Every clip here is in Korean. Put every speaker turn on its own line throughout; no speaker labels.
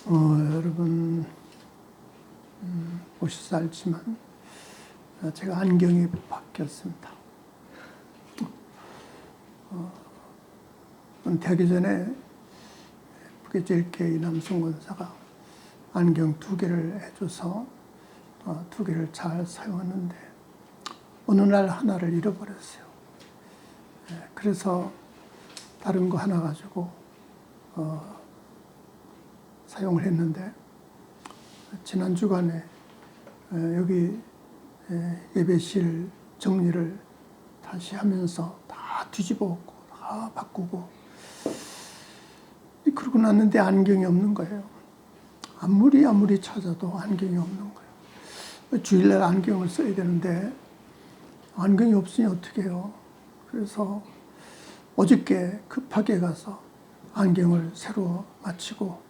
여러분 보시서 알지만 제가 안경이 바뀌었습니다. 은퇴하기 전에 부계제일교회 남성 권사가 안경 2개를 해줘서 2개를 잘 사용했는데 어느 날 하나를 잃어버렸어요. 그래서 다른 거 하나 가지고 사용을 했는데 지난 주간에 여기 예배실 정리를 다시 하면서 다 뒤집어 엎고 다 바꾸고 그러고 났는데 안경이 없는 거예요. 아무리 찾아도 안경이 없는 거예요. 주일날 안경을 써야 되는데 안경이 없으니 어떻게 해요? 그래서 어저께 급하게 가서 안경을 새로 맞추고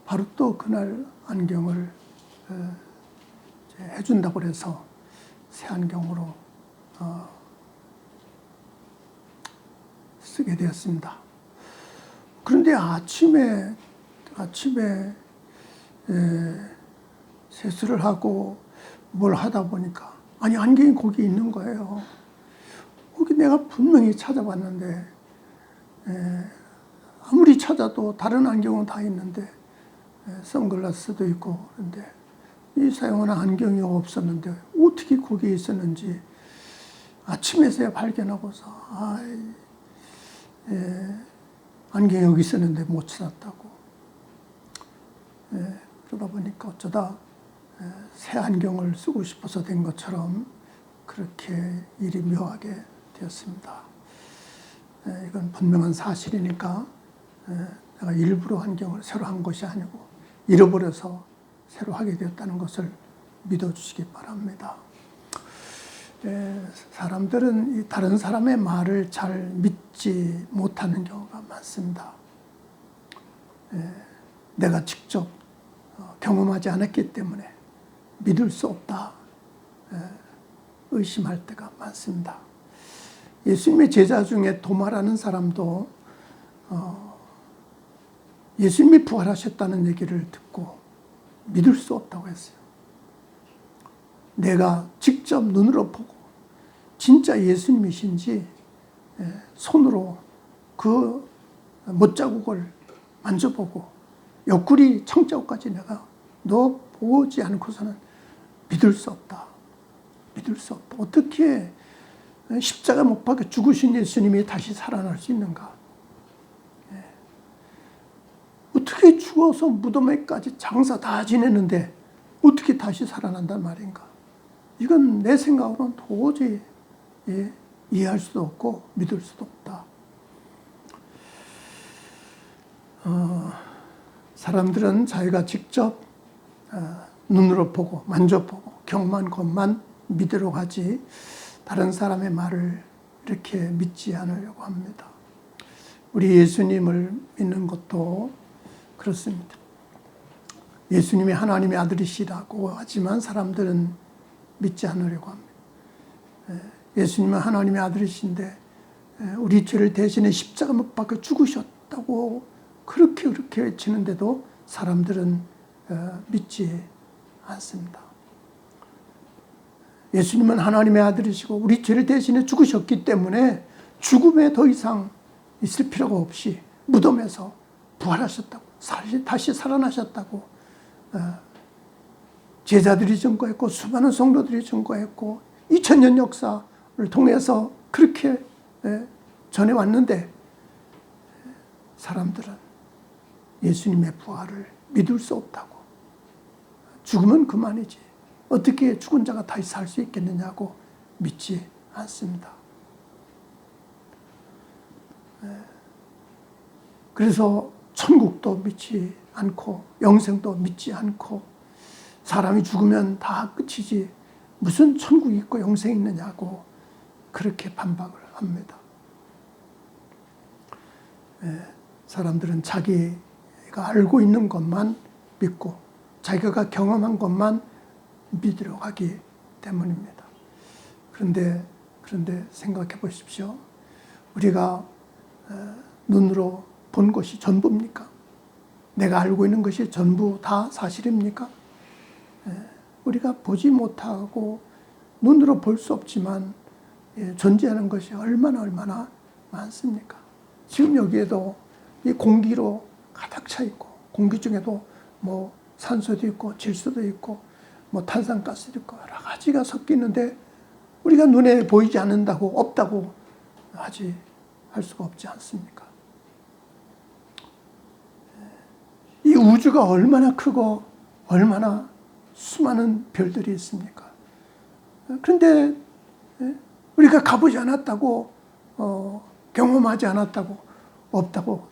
바로 또 그날 안경을 해준다고 해서 새 안경으로 쓰게 되었습니다. 그런데 아침에 세수를 하고 뭘 하다 보니까 아니 안경이 거기 있는 거예요. 거기 내가 분명히 찾아봤는데 아무리 찾아도 다른 안경은 다 있는데 선글라스도 있고 그런데 이 사용하는 안경이 없었는데 어떻게 거기에 있었는지 아침에서야 발견하고서 안경이 여기 있었는데 못 찾았다고. 그러다 보니까 어쩌다 새 안경을 쓰고 싶어서 된 것처럼 그렇게 일이 묘하게 되었습니다. 이건 분명한 사실이니까 내가 일부러 안경을 새로 한 것이 아니고 잃어버려서 새로 하게 되었다는 것을 믿어주시기 바랍니다. 사람들은 다른 사람의 말을 잘 믿지 못하는 경우가 많습니다. 내가 직접 경험하지 않았기 때문에 믿을 수 없다 의심할 때가 많습니다. 예수님의 제자 중에 도마라는 사람도 예수님이 부활하셨다는 얘기를 듣고 믿을 수 없다고 했어요. 내가 직접 눈으로 보고 진짜 예수님이신지 손으로 그 못자국을 만져보고 옆구리 청자국까지 내가 넣어보지 않고서는 믿을 수 없다. 믿을 수 없다. 어떻게 십자가 못 박혀 죽으신 예수님이 다시 살아날 수 있는가? 어떻게 죽어서 무덤에까지 장사 다 지냈는데 어떻게 다시 살아난단 말인가? 이건 내 생각으로는 도저히 이해할 수도 없고 믿을 수도 없다. 사람들은 자기가 직접 눈으로 보고 만져보고 경험한 것만 믿으려고 하지 다른 사람의 말을 이렇게 믿지 않으려고 합니다. 우리 예수님을 믿는 것도 그렇습니다. 예수님이 하나님의 아들이시라고 하지만 사람들은 믿지 않으려고 합니다. 예수님은 하나님의 아들이신데 우리 죄를 대신해 십자가 못 박혀 죽으셨다고 그렇게 외치는데도 사람들은 믿지 않습니다. 예수님은 하나님의 아들이시고 우리 죄를 대신해 죽으셨기 때문에 죽음에 더 이상 있을 필요가 없이 무덤에서 부활하셨다고 다시 살아나셨다고 제자들이 증거했고 수많은 성도들이 증거했고 2000년 역사를 통해서 그렇게 전해왔는데 사람들은 예수님의 부활을 믿을 수 없다고 죽으면 그만이지 어떻게 죽은 자가 다시 살 수 있겠느냐고 믿지 않습니다. 그래서 천국도 믿지 않고 영생도 믿지 않고 사람이 죽으면 다 끝이지 무슨 천국이 있고 영생이 있느냐고 그렇게 반박을 합니다. 사람들은 자기가 알고 있는 것만 믿고 자기가 경험한 것만 믿으려고 하기 때문입니다. 그런데 생각해 보십시오. 우리가 눈으로 본 것이 전부입니까? 내가 알고 있는 것이 전부 다 사실입니까? 우리가 보지 못하고 눈으로 볼 수 없지만 존재하는 것이 얼마나 많습니까? 지금 여기에도 이 공기로 가득 차 있고, 공기 중에도 뭐 산소도 있고 질소도 있고 뭐 탄산가스도 있고 여러 가지가 섞여 있는데 우리가 눈에 보이지 않는다고, 없다고 할 수가 없지 않습니까? 이 우주가 얼마나 크고 얼마나 수많은 별들이 있습니까? 그런데 우리가 가보지 않았다고, 경험하지 않았다고, 없다고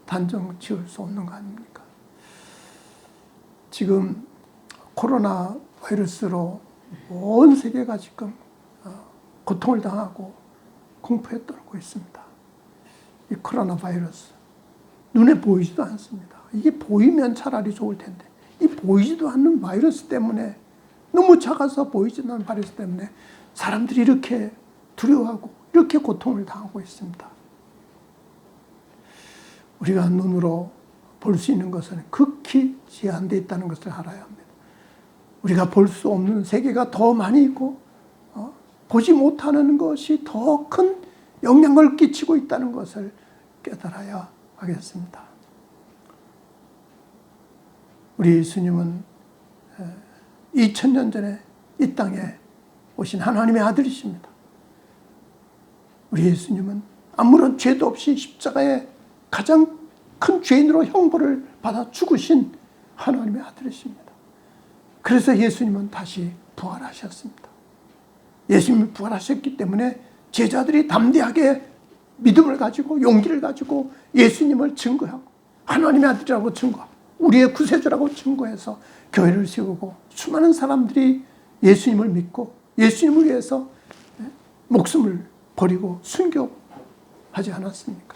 단정 지을 수 없는 거 아닙니까? 지금 코로나 바이러스로 온 세계가 지금 고통을 당하고 공포에 떨고 있습니다. 이 코로나 바이러스 눈에 보이지도 않습니다. 이게 보이면 차라리 좋을 텐데 이 보이지도 않는 바이러스 때문에, 너무 작아서 보이지도 않는 바이러스 때문에 사람들이 이렇게 두려워하고 이렇게 고통을 당하고 있습니다. 우리가 눈으로 볼 수 있는 것은 극히 제한되어 있다는 것을 알아야 합니다. 우리가 볼 수 없는 세계가 더 많이 있고 보지 못하는 것이 더 큰 영향을 끼치고 있다는 것을 깨달아야 하겠습니다. 우리 예수님은 2000년 전에 이 땅에 오신 하나님의 아들이십니다. 우리 예수님은 아무런 죄도 없이 십자가에 가장 큰 죄인으로 형벌을 받아 죽으신 하나님의 아들이십니다. 그래서 예수님은 다시 부활하셨습니다. 예수님이 부활하셨기 때문에 제자들이 담대하게 믿음을 가지고 용기를 가지고 예수님을 증거하고 하나님의 아들이라고 증거하고 우리의 구세주라고 증거해서 교회를 세우고 수많은 사람들이 예수님을 믿고 예수님을 위해서 목숨을 버리고 순교하지 않았습니까?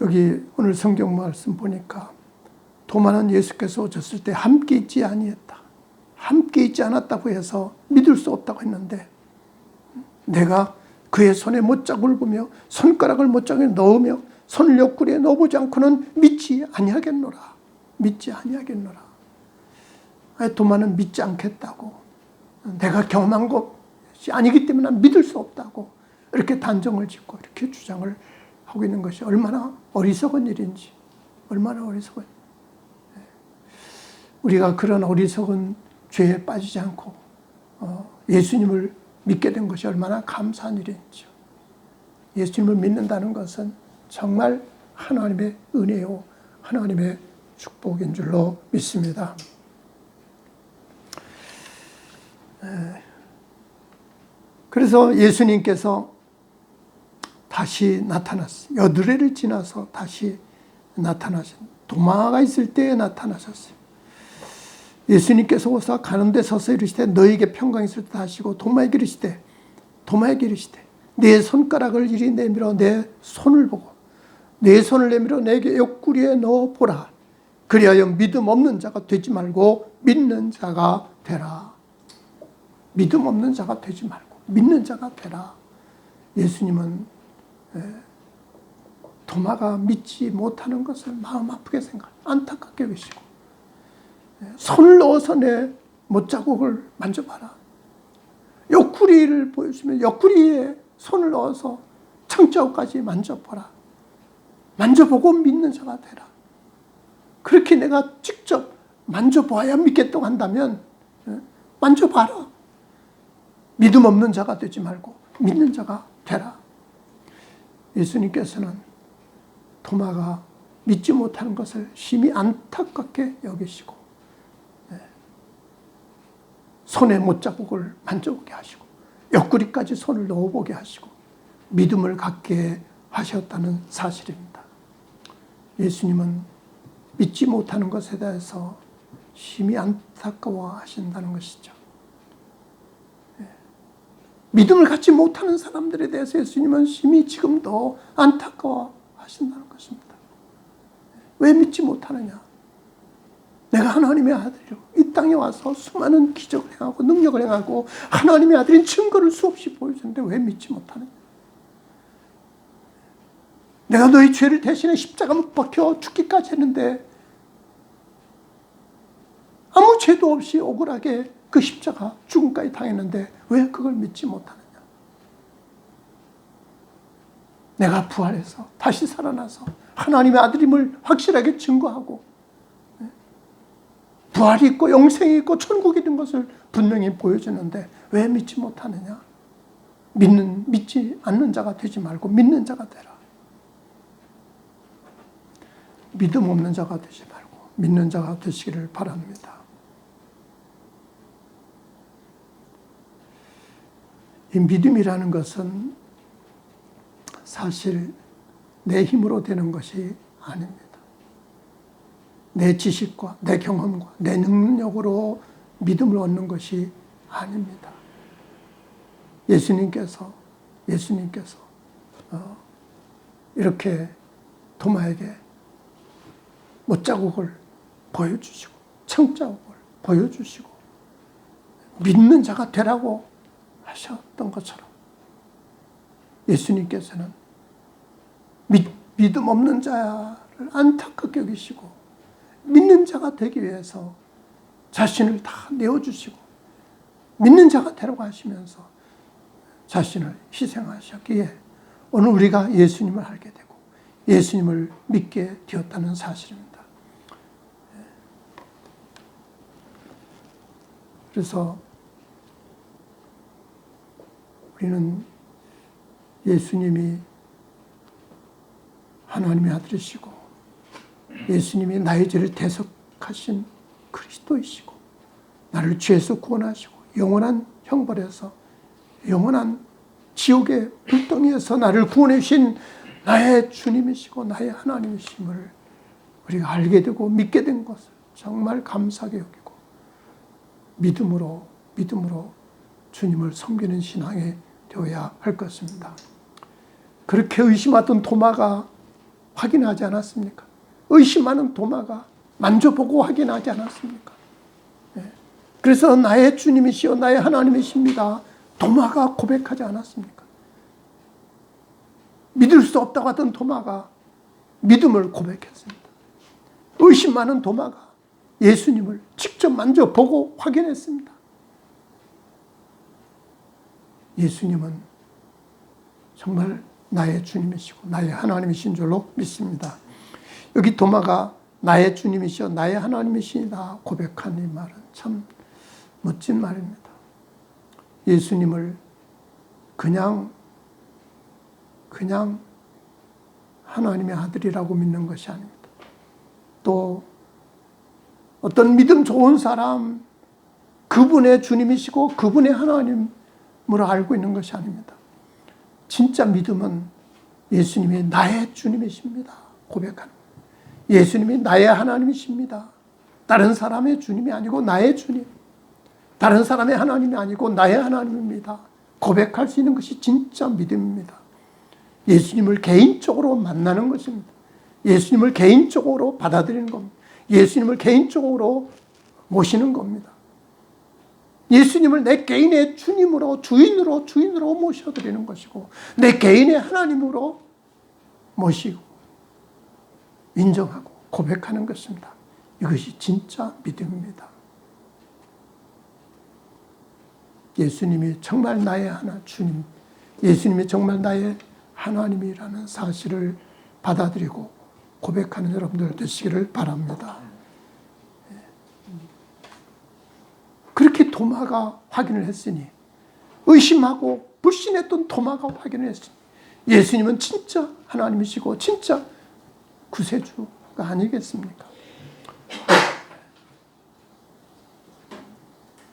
여기 오늘 성경 말씀 보니까 도마는 예수께서 오셨을 때 함께 있지 아니했다. 함께 있지 않았다고 해서 믿을 수 없다고 했는데, 내가 그의 손에 못자국을 보며 손가락을 못자국에 넣으며 손을 옆구리에 넣어보지 않고는 믿지 아니하겠노라. 믿지 아니하겠노라. 도마는 믿지 않겠다고, 내가 경험한 것이 아니기 때문에 믿을 수 없다고 이렇게 단정을 짓고 이렇게 주장을 하고 있는 것이 얼마나 어리석은 일인지, 얼마나 어리석은. 우리가 그런 어리석은 죄에 빠지지 않고 예수님을 믿게 된 것이 얼마나 감사한 일인지요. 예수님을 믿는다는 것은 정말 하나님의 은혜요, 하나님의 축복인 줄로 믿습니다. 그래서 예수님께서 다시 나타났어요. 여드레를 지나서 다시 나타나신, 도마가 있을 때에 나타나셨어요. 예수님께서 오사 가는데 서서 이르시되 너에게 평강이 있을 때 하시고 도마에게 이르시되 내 손가락을 이리 내밀어 내 손을 보고 내 손을 내밀어 내게 옆구리에 넣어보라. 그리하여 믿음 없는 자가 되지 말고 믿는 자가 되라. 믿음 없는 자가 되지 말고 믿는 자가 되라. 예수님은 도마가 믿지 못하는 것을 마음 아프게 안타깝게 여기시고 손을 넣어서 내 못자국을 만져봐라. 옆구리를 보여주면 옆구리에 손을 넣어서 창자국까지 만져보라. 만져보고 믿는 자가 되라. 그렇게 내가 직접 만져봐야 믿겠다고 한다면 만져봐라. 믿음 없는 자가 되지 말고 믿는 자가 되라. 예수님께서는 도마가 믿지 못하는 것을 심히 안타깝게 여기시고 손에 못자국을 만져보게 하시고 옆구리까지 손을 넣어보게 하시고 믿음을 갖게 하셨다는 사실입니다. 예수님은 믿지 못하는 것에 대해서 심히 안타까워하신다는 것이죠. 믿음을 갖지 못하는 사람들에 대해서 예수님은 심히 지금도 안타까워하신다는 것입니다. 왜 믿지 못하느냐? 내가 하나님의 아들이요, 이 땅에 와서 수많은 기적을 행하고 능력을 행하고 하나님의 아들인 증거를 수없이 보여주는데 왜 믿지 못하느냐? 내가 너희 죄를 대신에 십자가 못 박혀 죽기까지 했는데 아무 죄도 없이 억울하게 그 십자가 죽음까지 당했는데 왜 그걸 믿지 못하느냐? 내가 부활해서 다시 살아나서 하나님의 아들임을 확실하게 증거하고 부활이 있고 영생이 있고 천국이 있는 것을 분명히 보여주는데 왜 믿지 못하느냐? 믿지 않는 자가 되지 말고 믿는 자가 되라. 믿음 없는 자가 되지 말고 믿는 자가 되시기를 바랍니다. 이 믿음이라는 것은 사실 내 힘으로 되는 것이 아닙니다. 내 지식과 내 경험과 내 능력으로 믿음을 얻는 것이 아닙니다. 예수님께서 이렇게 도마에게 못자국을 보여주시고 청자국을 보여주시고 믿는 자가 되라고 하셨던 것처럼 예수님께서는 믿음 없는 자를 안타깝게 여기시고 믿는 자가 되기 위해서 자신을 다 내어주시고 믿는 자가 되라고 하시면서 자신을 희생하셨기에 오늘 우리가 예수님을 알게 되고 예수님을 믿게 되었다는 사실입니다. 그래서 우리는 예수님이 하나님의 아들이시고 예수님이 나의 죄를 대속하신 그리스도이시고 나를 죄에서 구원하시고 영원한 형벌에서 영원한 지옥의 불덩이에서 나를 구원해 주신 나의 주님이시고 나의 하나님이심을 우리가 알게 되고 믿게 된 것을 정말 감사하게 여기고 믿음으로 주님을 섬기는 신앙이 되어야 할 것입니다. 그렇게 의심하던 도마가 확인하지 않았습니까? 의심하는 도마가 만져보고 확인하지 않았습니까? 그래서 나의 주님이시여 나의 하나님이십니다. 도마가 고백하지 않았습니까? 믿을 수 없다고 하던 도마가 믿음을 고백했습니다. 의심 많은 도마가 예수님을 직접 만져보고 확인했습니다. 예수님은 정말 나의 주님이시고 나의 하나님이신 줄로 믿습니다. 여기 도마가 나의 주님이시여 나의 하나님이시다 고백한 이 말은 참 멋진 말입니다. 예수님을 그냥 하나님의 아들이라고 믿는 것이 아닙니다. 또 어떤 믿음 좋은 사람, 그분의 주님이시고 그분의 하나님으로 알고 있는 것이 아닙니다. 진짜 믿음은 예수님이 나의 주님이십니다. 고백하는 거예요. 예수님이 나의 하나님이십니다. 다른 사람의 주님이 아니고 나의 주님. 다른 사람의 하나님이 아니고 나의 하나님입니다. 고백할 수 있는 것이 진짜 믿음입니다. 예수님을 개인적으로 만나는 것입니다. 예수님을 개인적으로 받아들이는 겁니다. 예수님을 개인적으로 모시는 겁니다. 예수님을 내 개인의 주님으로 주인으로 모셔드리는 것이고 내 개인의 하나님으로 모시고 인정하고 고백하는 것입니다. 이것이 진짜 믿음입니다. 예수님이 정말 나의 주님, 예수님이 정말 나의 하나님이라는 사실을 받아들이고 고백하는 여러분들 되시기를 바랍니다. 그렇게 도마가 확인을 했으니 의심하고 불신했던 도마가 확인을 했으니 예수님은 진짜 하나님이시고 진짜 구세주가 아니겠습니까?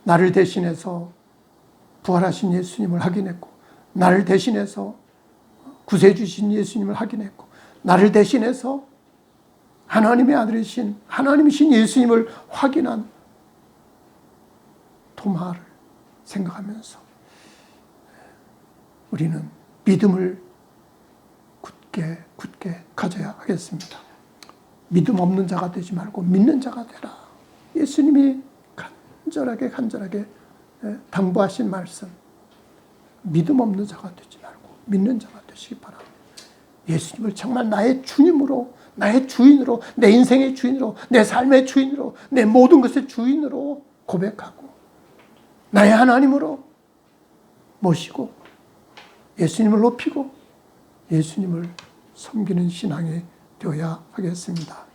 나를 대신해서 부활하신 예수님을 확인했고 나를 대신해서 구세주신 예수님을 확인했고 나를 대신해서 하나님이신 예수님을 확인한 도마를 생각하면서 우리는 믿음을 굳게 가져야 하겠습니다. 믿음 없는 자가 되지 말고 믿는 자가 되라. 예수님이 간절하게 당부하신 말씀. 믿음 없는 자가 되지 말고 믿는 자가 되시기 바랍니다. 예수님을 정말 나의 주님으로, 나의 주인으로, 내 인생의 주인으로, 내 삶의 주인으로, 내 모든 것의 주인으로 고백하고 나의 하나님으로 모시고 예수님을 높이고 예수님을 섬기는 신앙이 되어야 하겠습니다.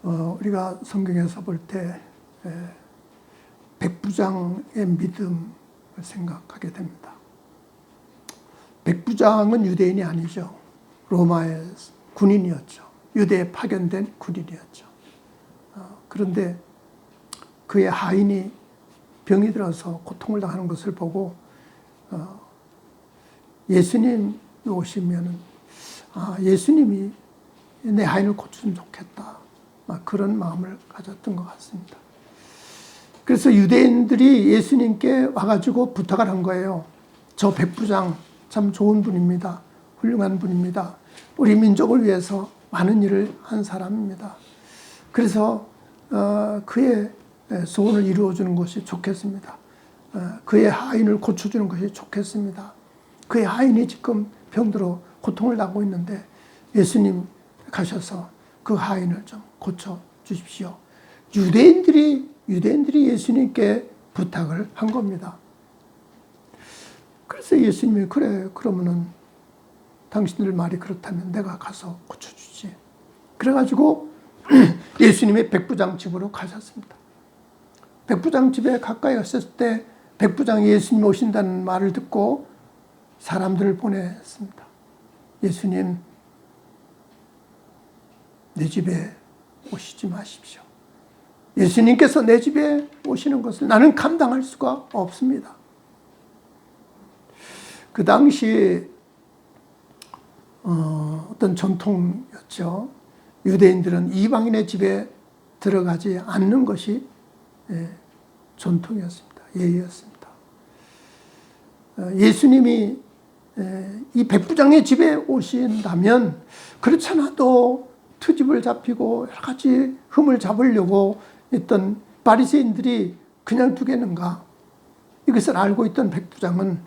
우리가 성경에서 볼 때 백부장의 믿음을 생각하게 됩니다. 백부장은 유대인이 아니죠. 로마의 군인이었죠. 유대에 파견된 군인이었죠. 그런데 그의 하인이 병이 들어서 고통을 당하는 것을 보고 예수님 오시면 예수님이 내 하인을 고치면 좋겠다. 그런 마음을 가졌던 것 같습니다. 그래서 유대인들이 예수님께 와가지고 부탁을 한 거예요. 저 백부장 참 좋은 분입니다. 훌륭한 분입니다. 우리 민족을 위해서 많은 일을 한 사람입니다. 그래서 그의 소원을 이루어주는 것이 좋겠습니다. 그의 하인을 고쳐주는 것이 좋겠습니다. 그의 하인이 지금 병들어 고통을 당하고 있는데 예수님 가셔서 그 하인을 좀 고쳐주십시오. 유대인들이 예수님께 부탁을 한 겁니다. 그래서 예수님이 그래 그러면은 당신들 말이 그렇다면 내가 가서 고쳐주지. 그래가지고 예수님의 백부장 집으로 가셨습니다. 백부장 집에 가까이 갔을 때 백부장이 예수님 오신다는 말을 듣고 사람들을 보냈습니다. 예수님 내 집에 오시지 마십시오. 예수님께서 내 집에 오시는 것을 나는 감당할 수가 없습니다. 그 당시 어떤 전통이었죠. 유대인들은 이방인의 집에 들어가지 않는 것이 전통이었습니다. 예의였습니다. 예수님이 이 백부장의 집에 오신다면 그렇지 않아도 트집을 잡히고 여러 가지 흠을 잡으려고 했던 바리새인들이 그냥 두겠는가? 이것을 알고 있던 백부장은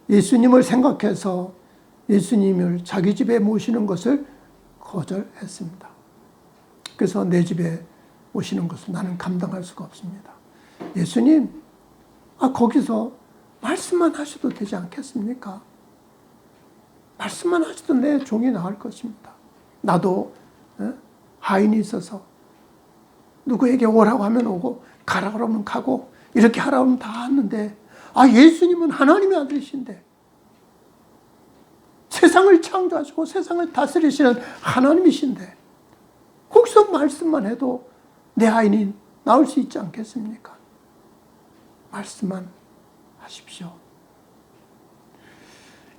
예수님을 생각해서 예수님을 자기 집에 모시는 것을 거절했습니다. 그래서 내 집에 오시는 것을 나는 감당할 수가 없습니다. 예수님, 거기서 말씀만 하셔도 되지 않겠습니까? 말씀만 하셔도 내 종이 나을 것입니다. 나도 하인이 있어서 누구에게 오라고 하면 오고 가라고 하면 가고 이렇게 하라고 하면 다 하는데 예수님은 하나님의 아들이신데 세상을 창조하시고 세상을 다스리시는 하나님이신데 거기서 말씀만 해도 내 하인이 나올 수 있지 않겠습니까? 말씀만 하십시오.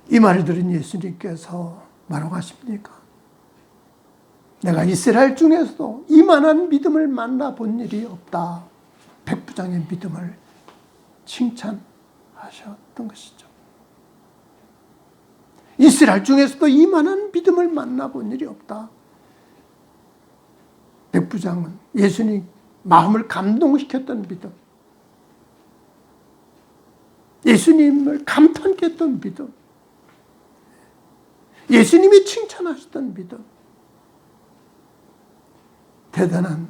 이 말을 들은 예수님께서 뭐라고 하십니까? 내가 이스라엘 중에서도 이만한 믿음을 만나본 일이 없다. 백부장의 믿음을 칭찬하셨던 것이죠. 이스라엘 중에서도 이만한 믿음을 만나본 일이 없다. 백부장은 예수님 마음을 감동시켰던 믿음, 예수님을 감탄케 했던 믿음, 예수님이 칭찬하셨던 믿음, 대단한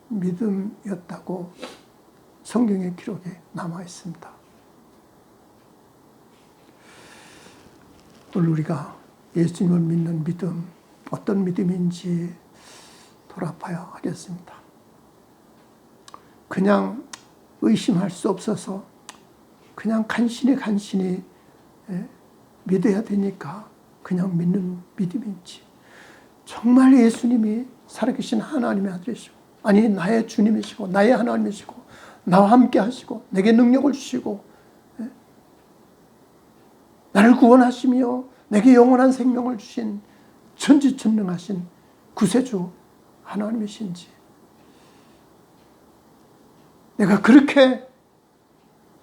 믿음이었다고 성경의 기록에 남아 있습니다. 오늘 우리가 예수님을 믿는 믿음, 어떤 믿음인지 돌아봐야 하겠습니다. 그냥 의심할 수 없어서 그냥 간신히 믿어야 되니까 그냥 믿는 믿음인지, 정말 예수님이 살아계신 하나님의 아들이시고 나의 주님이시고 나의 하나님이시고 나와 함께 하시고 내게 능력을 주시고 나를 구원하시며 내게 영원한 생명을 주신 전지전능하신 구세주 하나님이신지, 내가 그렇게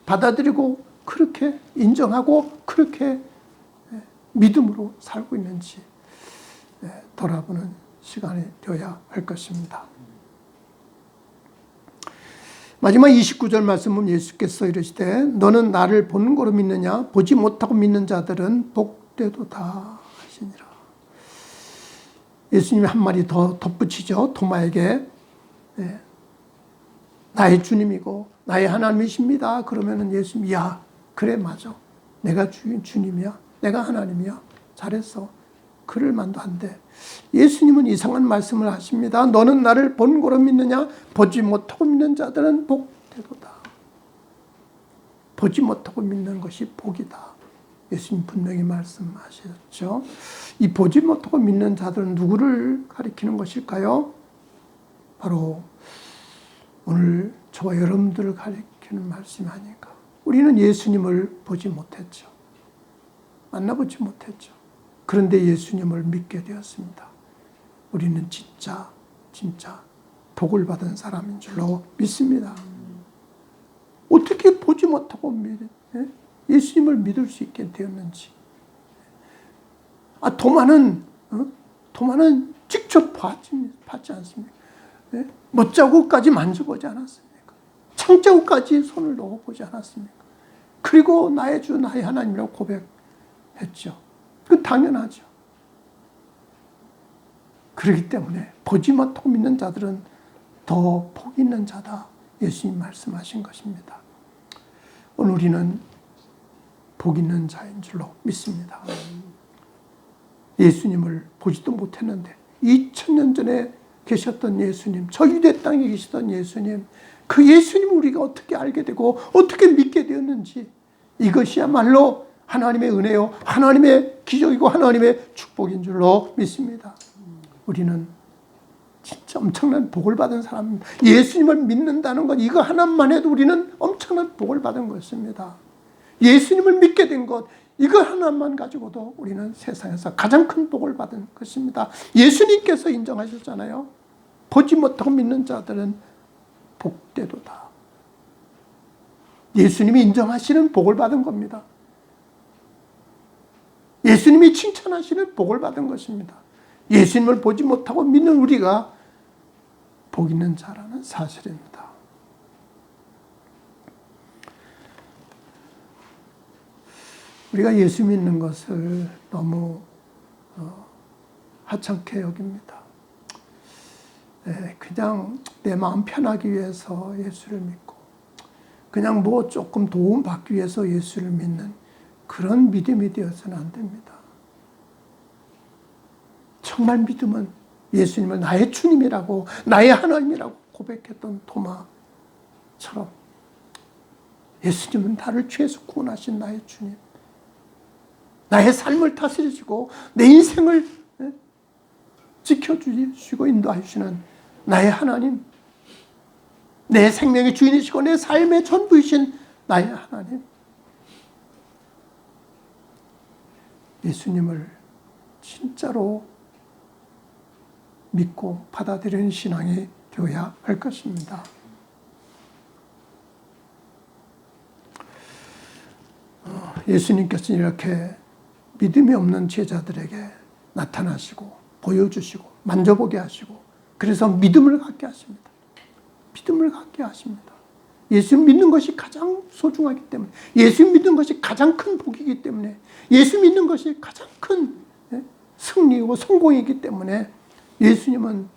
받아들이고 그렇게 인정하고 그렇게 믿음으로 살고 있는지 돌아보는 시간이 되어야 할 것입니다. 마지막 29절 말씀은 예수께서 이르시되 너는 나를 보는 거로 믿느냐 보지 못하고 믿는 자들은 복되도다 하시니라. 예수님이 한 마디 더 덧붙이죠. 토마에게 나의 주님이고 나의 하나님이십니다. 그러면은 예수님이 야 그래 맞아. 내가 주님이야. 내가 하나님이야. 잘했어. 그럴 만도 한데 예수님은 이상한 말씀을 하십니다. 너는 나를 본 거로 믿느냐? 보지 못하고 믿는 자들은 복되도다. 보지 못하고 믿는 것이 복이다. 예수님 분명히 말씀하셨죠. 이 보지 못하고 믿는 자들은 누구를 가리키는 것일까요? 바로 오늘 저와 여러분들을 가리키는 말씀이 아닌가. 우리는 예수님을 보지 못했죠. 만나보지 못했죠. 그런데 예수님을 믿게 되었습니다. 우리는 진짜 복을 받은 사람인 줄로 믿습니다. 어떻게 보지 못하고 예수님을 믿을 수 있게 되었는지. 도마는 직접 봤지 않습니까? 못자국까지 만져보지 않았습니까? 창자국까지 손을 넣어보지 않았습니까? 그리고 나의 주 나의 하나님이라고 고백했죠. 그 당연하죠. 그렇기 때문에 보지 못하고 믿는 자들은 더 복 있는 자다. 예수님 말씀하신 것입니다. 오늘 우리는 복 있는 자인 줄로 믿습니다. 예수님을 보지도 못했는데 2000년 전에 계셨던 예수님, 저 유대 땅에 계시던 예수님, 그 예수님을 우리가 어떻게 알게 되고 어떻게 믿게 되었는지 이것이야말로 하나님의 은혜요, 하나님의 기적이고 하나님의 축복인 줄로 믿습니다. 우리는 진짜 엄청난 복을 받은 사람입니다. 예수님을 믿는다는 것, 이거 하나만 해도 우리는 엄청난 복을 받은 것입니다. 예수님을 믿게 된 것, 이거 하나만 가지고도 우리는 세상에서 가장 큰 복을 받은 것입니다. 예수님께서 인정하셨잖아요. 보지 못하고 믿는 자들은 복되도다. 예수님이 인정하시는 복을 받은 겁니다. 예수님이 칭찬하시는 복을 받은 것입니다. 예수님을 보지 못하고 믿는 우리가 복 있는 자라는 사실입니다. 우리가 예수 믿는 것을 너무 하찮게 여깁니다. 그냥 내 마음 편하기 위해서 예수를 믿고 그냥 뭐 조금 도움 받기 위해서 예수를 믿는 그런 믿음이 되어서는 안 됩니다. 정말 믿음은 예수님을 나의 주님이라고 나의 하나님이라고 고백했던 도마처럼 예수님은 나를 죄에서 구원하신 나의 주님, 나의 삶을 다스리시고 내 인생을 지켜주시고 인도하시는 나의 하나님, 내 생명의 주인이시고 내 삶의 전부이신 나의 하나님, 예수님을 진짜로 믿고 받아들이는 신앙이 되어야 할 것입니다. 예수님께서는 이렇게 믿음이 없는 제자들에게 나타나시고 보여주시고 만져보게 하시고 그래서 믿음을 갖게 하십니다. 믿음을 갖게 하십니다. 예수 믿는 것이 가장 소중하기 때문에, 예수 믿는 것이 가장 큰 복이기 때문에, 예수 믿는 것이 가장 큰 승리이고 성공이기 때문에 예수님은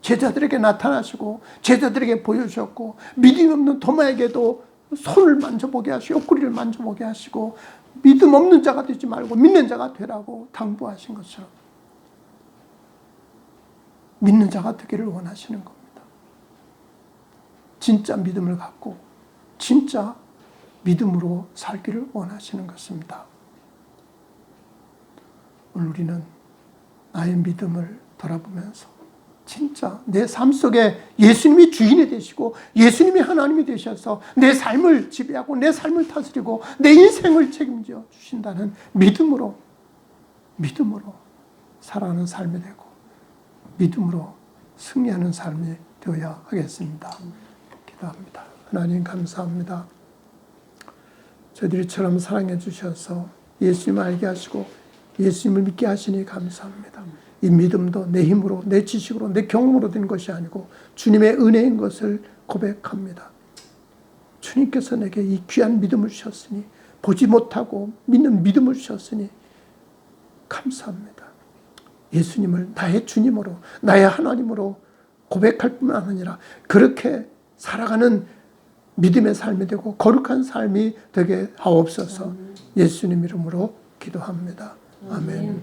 제자들에게 나타나시고 제자들에게 보여주셨고 믿음 없는 도마에게도 손을 만져보게 하시고 옆구리를 만져보게 하시고 믿음 없는 자가 되지 말고 믿는 자가 되라고 당부하신 것처럼 믿는 자가 되기를 원하시는 겁니다. 진짜 믿음을 갖고 진짜 믿음으로 살기를 원하시는 것입니다. 오늘 우리는 나의 믿음을 돌아보면서 진짜 내 삶 속에 예수님이 주인이 되시고 예수님이 하나님이 되셔서 내 삶을 지배하고 내 삶을 다스리고 내 인생을 책임져 주신다는 믿음으로 살아가는 삶이 되고 믿음으로 승리하는 삶이 되어야 하겠습니다. 기도합니다. 하나님 감사합니다. 저희들이처럼 사랑해 주셔서 예수님을 알게 하시고 예수님을 믿게 하시니 감사합니다. 이 믿음도 내 힘으로, 내 지식으로, 내 경험으로 된 것이 아니고 주님의 은혜인 것을 고백합니다. 주님께서 내게 이 귀한 믿음을 주셨으니, 보지 못하고 믿는 믿음을 주셨으니 감사합니다. 예수님을 나의 주님으로, 나의 하나님으로 고백할 뿐만 아니라 그렇게 살아가는 믿음의 삶이 되고 거룩한 삶이 되게 하옵소서. 예수님 이름으로 기도합니다. 아멘.